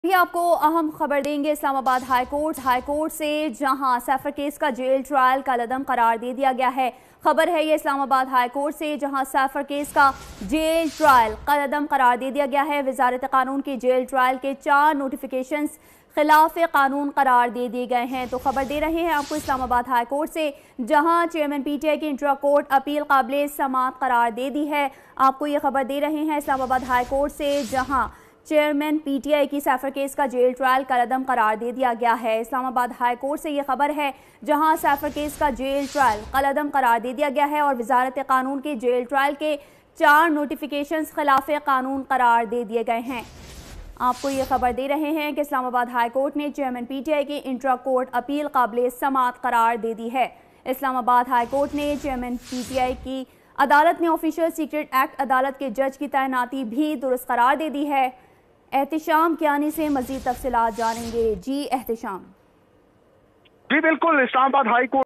بھی آپ کو اہم خبر دیں گے۔ اسلام آباد ہائی کورٹ سے جہاں سیفر کیس کا جیل ٹرائل کالعدم قرار دے دیا گیا ہے۔ خبر ہے یہ اسلام آباد ہائی کورٹ سے جہاں سیفر کیس کا جیل ٹرائل کالعدم قرار دے دیا گیا ہے۔ وزارت قانون کی جیل ٹرائل کے 4 نوٹیفیکیشنز خلاف قانون قرار دے دیے گئے ہیں۔ تو خبر دے رہے ہیں آپ کو اسلام آباد ہائی کورٹ سے جہاں چیئرمین پی ٹی آئی کی انٹرا کورٹ اپیل قابل سماعت قرار دے دی ہے۔ آپ کو یہ خبر دے رہے ہیں اسلام آباد ہائی کورٹ سے جہاں چیئرمین پی ٹی آئی کی سیفر کیس کا جیل ٹرائل کالعدم قرار دے دیا گیا ہے۔ اسلام آباد ہائی کورٹ سے یہ خبر ہے جہاں سیفر کیس کا جیل ٹرائل کالعدم قرار دے دیا گیا ہے اور وزارت قانون کے جیل ٹرائل کے 4 نوٹیفیکیشنز خلاف قانون قرار دے دیے گئے ہیں۔ آپ کو یہ خبر دے رہے ہیں کہ اسلام آباد ہائی کورٹ نے چیئرمین پی ٹی آئی کی انٹرا کورٹ اپیل قابل سماعت قرار دے دی ہے۔ اسلام آباد ہائی کورٹ نے چیئرمین پی ٹی آئی کی عدالت نے آفیشل سیکرٹ ایکٹ عدالت کے جج کی تعیناتی بھی درست قرار دے دی ہے۔ احتشام کیانی سے مزید تفصیلات جانیں گے۔ جی احتشام۔ جی بالکل، اسلام آباد ہائی کورٹ